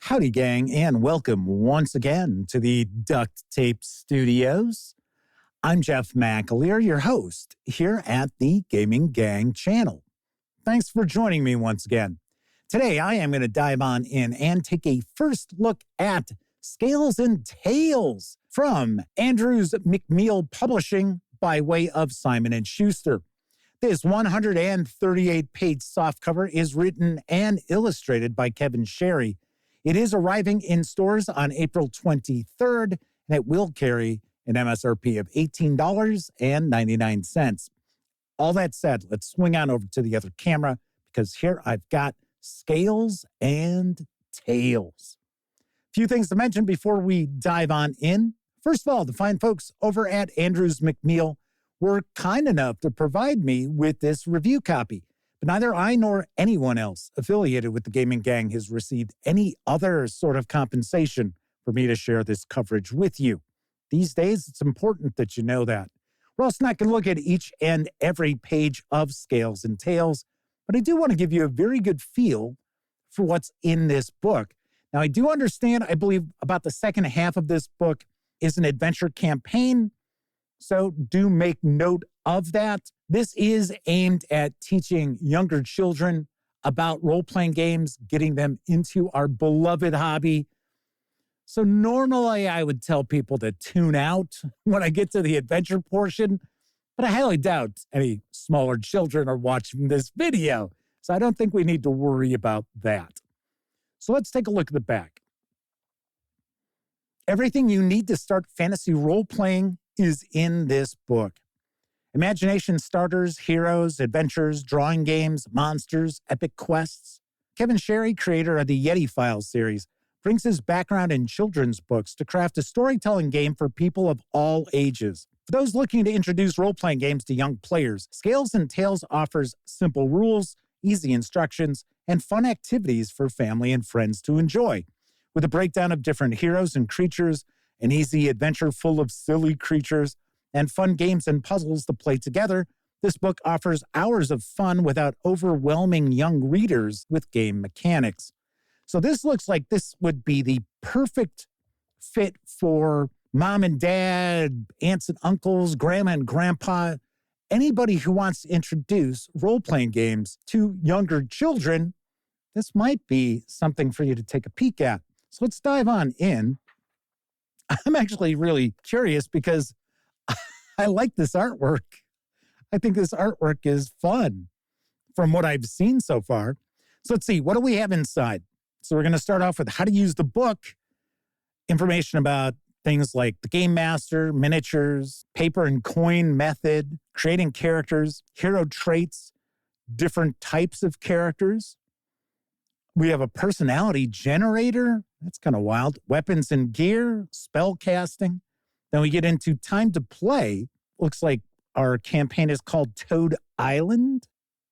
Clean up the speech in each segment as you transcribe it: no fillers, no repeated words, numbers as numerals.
Howdy, gang, and welcome once again to the Duct Tape Studios. I'm Jeff McAleer, your host here at the Gaming Gang channel. Thanks for joining me once again. Today, I am going to dive on in and take a first look at Scales and Tales from Andrews McMeel Publishing by way of Simon & Schuster. This 138-page softcover is written and illustrated by Kevin Sherry. It is arriving in stores on April 23rd, and it will carry an MSRP of $18.99. All that said, let's swing on over to the other camera because here I've got Scales and Tales. A few things to mention before we dive on in. First of all, the fine folks over at Andrews McMeel were kind enough to provide me with this review copy. But neither I nor anyone else affiliated with the Gaming Gang has received any other sort of compensation for me to share this coverage with you. These days, it's important that you know that. We're also not going to look at each and every page of Scales and Tales, but I do want to give you a very good feel for what's in this book. Now, I do understand, I believe about the second half of this book is an adventure campaign, so do make note of that. This is aimed at teaching younger children about role-playing games, getting them into our beloved hobby. So normally I would tell people to tune out when I get to the adventure portion, but I highly doubt any smaller children are watching this video. So I don't think we need to worry about that. So let's take a look at the back. Everything you need to start fantasy role-playing is in this book. Imagination starters, heroes, adventures, drawing games, monsters, epic quests. Kevin Sherry, creator of the Yeti Files series, brings his background in children's books to craft a storytelling game for people of all ages. For those looking to introduce role-playing games to young players, Scales and Tales offers simple rules, easy instructions, and fun activities for family and friends to enjoy. With a breakdown of different heroes and creatures, an easy adventure full of silly creatures, and fun games and puzzles to play together, this book offers hours of fun without overwhelming young readers with game mechanics. So this looks like this would be the perfect fit for mom and dad, aunts and uncles, grandma and grandpa, anybody who wants to introduce role-playing games to younger children. This might be something for you to take a peek at. So let's dive on in. I'm actually really curious because I like this artwork. I think this artwork is fun from what I've seen so far. So let's see, what do we have inside? So we're going to start off with how to use the book, information about things like the game master, miniatures, paper and coin method, creating characters, hero traits, different types of characters. We have a personality generator. That's kind of wild. Weapons and gear, spell casting. Then we get into time to play. Looks like our campaign is called Toad Island,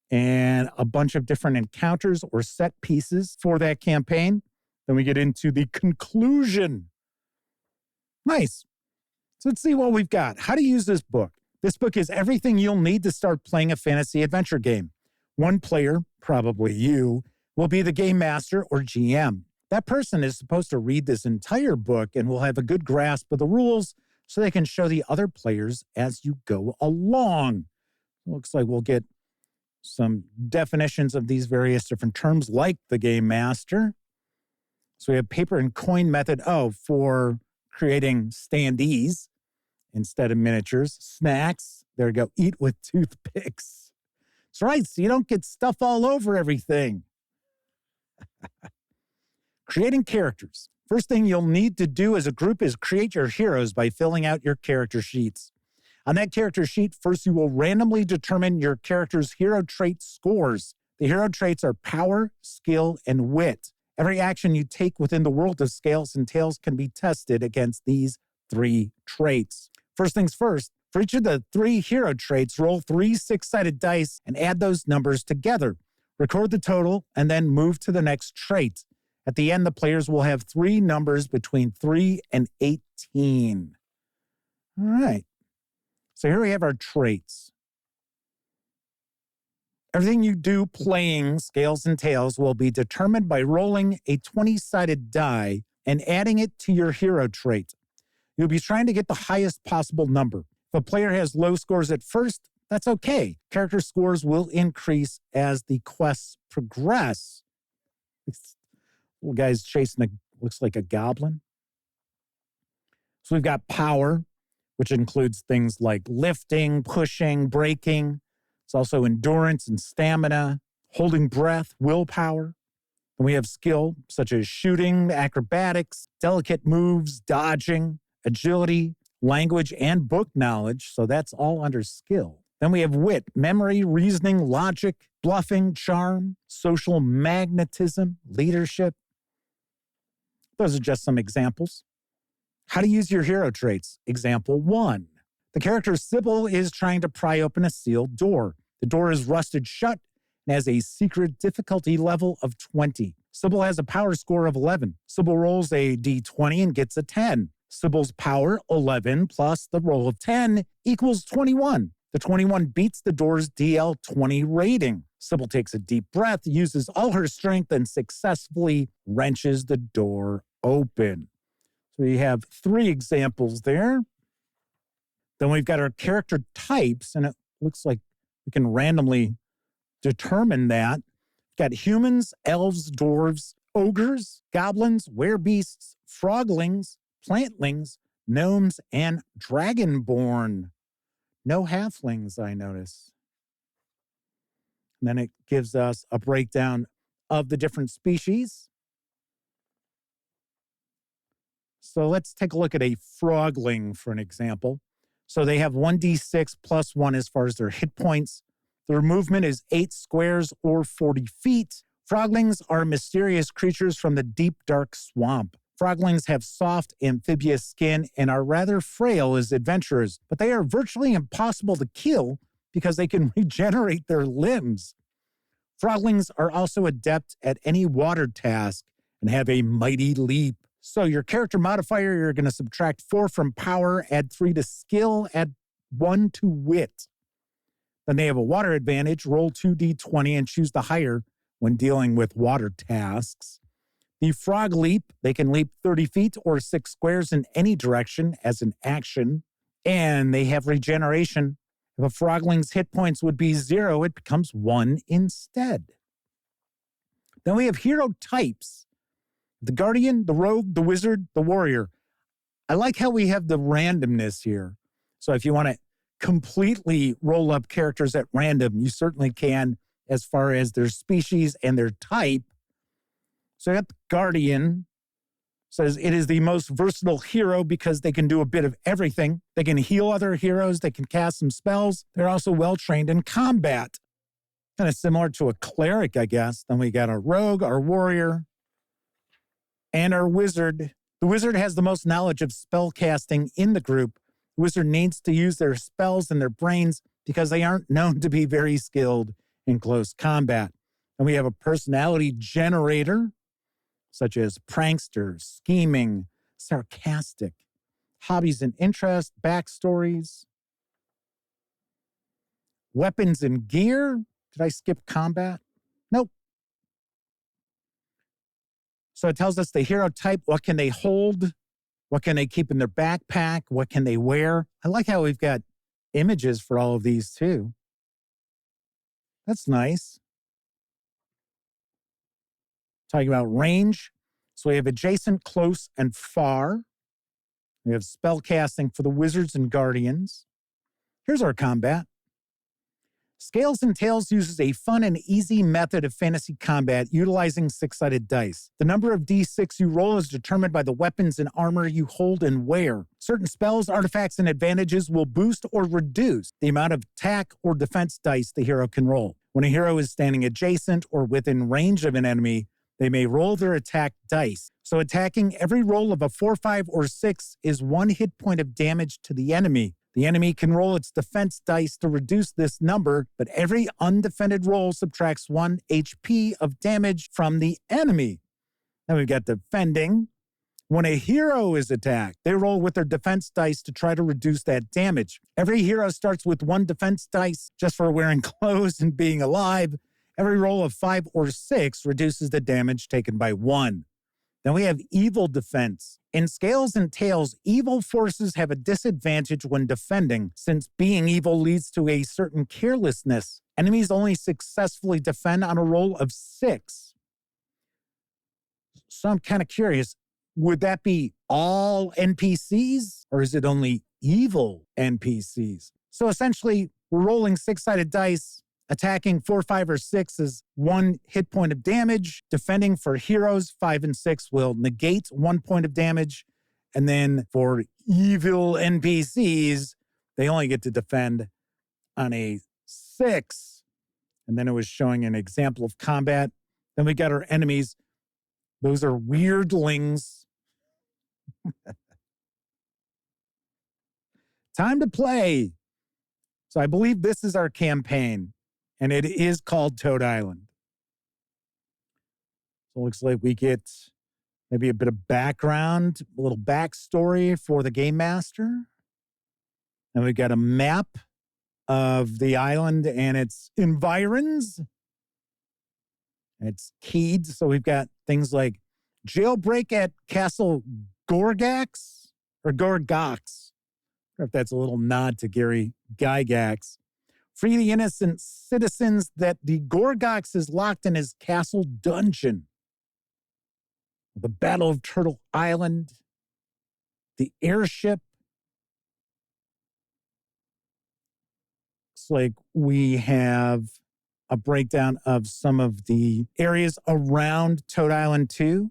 and a bunch of different encounters or set pieces for that campaign. Then we get into the conclusion. Nice. So let's see what we've got. How to use this book. This book is everything you'll need to start playing a fantasy adventure game. One player, probably you, will be the game master or GM. That person is supposed to read this entire book and will have a good grasp of the rules so they can show the other players as you go along. Looks like we'll get some definitions of these various different terms like the game master. So we have paper and coin method, for creating standees instead of miniatures. Snacks, there we go, eat with toothpicks. That's right, so you don't get stuff all over everything. Creating characters. First thing you'll need to do as a group is create your heroes by filling out your character sheets. On that character sheet, first you will randomly determine your character's hero trait scores. The hero traits are power, skill, and wit. Every action you take within the world of Scales and Tales can be tested against these 3 traits. First things first, for each of the 3 hero traits, roll 3 6-sided dice and add those numbers together. Record the total and then move to the next trait. At the end, the players will have 3 numbers between 3 and 18. All right. So here we have our traits. Everything you do playing Scales and Tails will be determined by rolling a 20-sided die and adding it to your hero trait. You'll be trying to get the highest possible number. If a player has low scores at first, that's okay. Character scores will increase as the quests progress. This little guy's chasing looks like a goblin. So we've got power, which includes things like lifting, pushing, braking. It's also endurance and stamina, holding breath, willpower. And we have skill, such as shooting, acrobatics, delicate moves, dodging, agility, language, and book knowledge. So that's all under skill. Then we have wit, memory, reasoning, logic, bluffing, charm, social magnetism, leadership. Those are just some examples. How to use your hero traits. Example 1. The character Sybil is trying to pry open a sealed door. The door is rusted shut and has a secret difficulty level of 20. Sybil has a power score of 11. Sybil rolls a d20 and gets a 10. Sybil's power, 11, plus the roll of 10 equals 21. The 21 beats the door's DL20 rating. Sybil takes a deep breath, uses all her strength, and successfully wrenches the door open. So we have 3 examples there. Then we've got our character types, and it looks like we can randomly determine that. We've got humans, elves, dwarves, ogres, goblins, werebeasts, froglings, plantlings, gnomes, and dragonborn. No halflings, I notice. And then it gives us a breakdown of the different species. So let's take a look at a frogling for an example. So they have 1d6 plus 1 as far as their hit points. Their movement is 8 squares or 40 feet. Froglings are mysterious creatures from the deep, dark swamp. Froglings have soft, amphibious skin and are rather frail as adventurers, but they are virtually impossible to kill because they can regenerate their limbs. Froglings are also adept at any water task and have a mighty leap. So your character modifier, you're going to subtract 4 from power, add 3 to skill, add 1 to wit. Then they have a water advantage, roll 2d20 and choose the higher when dealing with water tasks. The frog leap, they can leap 30 feet or 6 squares in any direction as an action. And they have regeneration. If a frogling's hit points would be 0, it becomes 1 instead. Then we have hero types. The guardian, the rogue, the wizard, the warrior. I like how we have the randomness here. So if you want to completely roll up characters at random, you certainly can as far as their species and their type. So I got the guardian. Says it is the most versatile hero because they can do a bit of everything. They can heal other heroes. They can cast some spells. They're also well-trained in combat. Kind of similar to a cleric, I guess. Then we got our rogue, our warrior, and our wizard. The wizard has the most knowledge of spell casting in the group. The wizard needs to use their spells and their brains because they aren't known to be very skilled in close combat. And we have a personality generator, such as prankster, scheming, sarcastic, hobbies and interests, backstories, weapons and gear. Did I skip combat? Nope. So it tells us the hero type, what can they hold? What can they keep in their backpack? What can they wear? I like how we've got images for all of these too. That's nice. Talking about range. So we have adjacent, close, and far. We have spell casting for the wizards and guardians. Here's our combat. Scales and Tails uses a fun and easy method of fantasy combat utilizing 6-sided dice. The number of d6 you roll is determined by the weapons and armor you hold and wear. Certain spells, artifacts, and advantages will boost or reduce the amount of attack or defense dice the hero can roll. When a hero is standing adjacent or within range of an enemy, they may roll their attack dice. So attacking every roll of a 4, 5, or 6 is 1 hit point of damage to the enemy. The enemy can roll its defense dice to reduce this number, but every undefended roll subtracts 1 HP of damage from the enemy. Then we've got defending. When a hero is attacked, they roll with their defense dice to try to reduce that damage. Every hero starts with 1 defense dice just for wearing clothes and being alive. Every roll of 5 or 6 reduces the damage taken by 1. Then we have evil defense. In Scales and Tales, evil forces have a disadvantage when defending, since being evil leads to a certain carelessness. Enemies only successfully defend on a roll of 6. So I'm kind of curious, would that be all NPCs, or is it only evil NPCs? So essentially, we're rolling 6-sided dice. Attacking 4, 5, or 6 is 1 hit point of damage. Defending for heroes, 5 and 6 will negate 1 point of damage. And then for evil NPCs, they only get to defend on a 6. And then it was showing an example of combat. Then we got our enemies. Those are weirdlings. Time to play. So I believe this is our campaign. And it is called Toad Island. So it looks like we get maybe a bit of background, a little backstory for the game master. And we've got a map of the island and its environs. It's keyed. So we've got things like jailbreak at Castle Gorgax or Gorgox. I don't know if that's a little nod to Gary Gygax. Free the innocent citizens that the Gorgox is locked in his castle dungeon. The Battle of Turtle Island. The airship. Looks like we have a breakdown of some of the areas around Toad Island 2.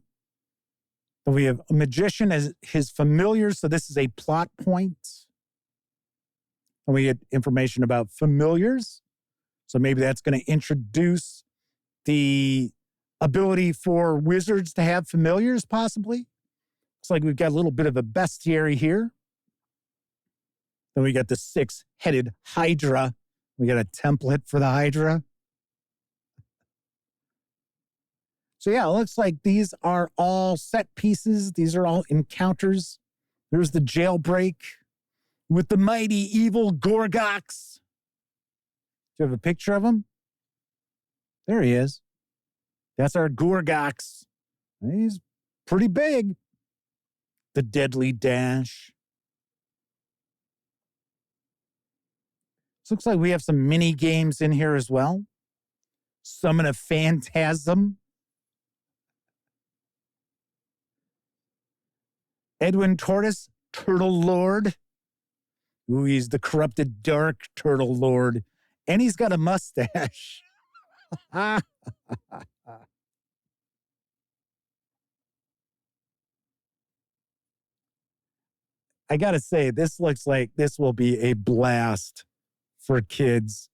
We have a magician as his familiars, so this is a plot point. And we get information about familiars. So maybe that's going to introduce the ability for wizards to have familiars, possibly. Looks like we've got a little bit of a bestiary here. Then we got the 6-headed Hydra. We got a template for the Hydra. So yeah, it looks like these are all set pieces. These are all encounters. There's the jailbreak with the mighty evil Gorgox. Do you have a picture of him? There he is. That's our Gorgox. He's pretty big. The Deadly Dash. This looks like we have some mini games in here as well. Summon a Phantasm. Edwin Tortoise, Turtle Lord. Ooh, he's the corrupted dark Turtle Lord. And he's got a mustache. I gotta say, this looks like this will be a blast for kids.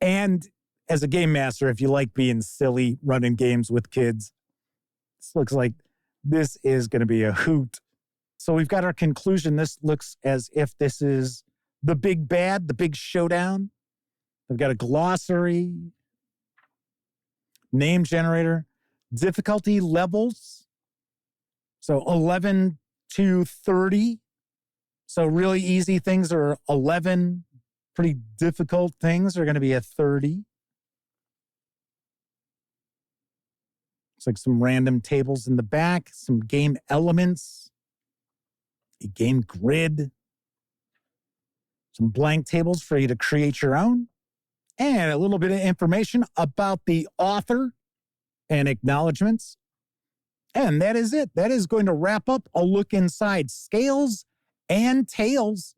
And as a game master, if you like being silly, running games with kids, this looks like this is going to be a hoot. So we've got our conclusion. This looks as if this is the big bad, the big showdown. I've got a glossary, name generator, difficulty levels. So 11 to 30. So really easy things are 11. Pretty difficult things are going to be a 30. Looks like some random tables in the back, some game elements, a game grid, some blank tables for you to create your own, and a little bit of information about the author and acknowledgments. And that is it. That is going to wrap up a look inside Scales and Tales,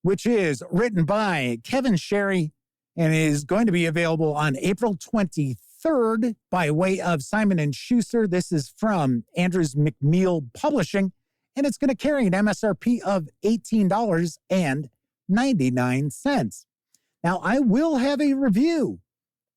which is written by Kevin Sherry and is going to be available on April 23rd by way of Simon & Schuster. This is from Andrews McMeel Publishing, and it's going to carry an MSRP of $18.99. Now, I will have a review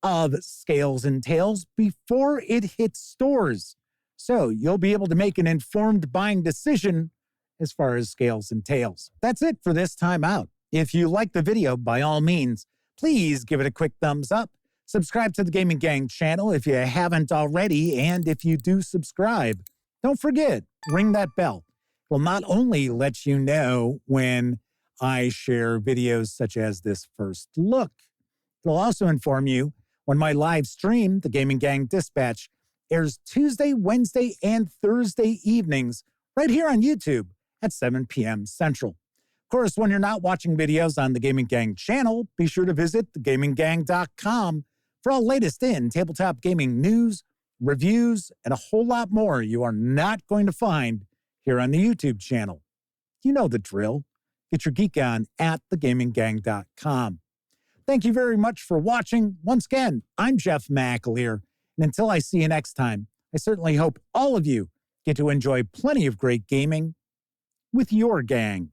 of Scales and Tales before it hits stores, so you'll be able to make an informed buying decision as far as Scales and Tales. That's it for this time out. If you like the video, by all means, please give it a quick thumbs up. Subscribe to the Gaming Gang channel if you haven't already, and if you do subscribe, Don't forget, ring that bell. It will not only let you know when I share videos such as this first look, it'll also inform you when my live stream, the Gaming Gang Dispatch, airs Tuesday, Wednesday, and Thursday evenings right here on YouTube at 7 p.m. Central. Of course, when you're not watching videos on the Gaming Gang channel, be sure to visit thegaminggang.com for all latest in tabletop gaming news, reviews, and a whole lot more you are not going to find here on the YouTube channel. You know the drill. Get your geek on at thegaminggang.com. Thank you very much for watching. Once again, I'm Jeff McAleer, and until I see you next time, I certainly hope all of you get to enjoy plenty of great gaming with your gang.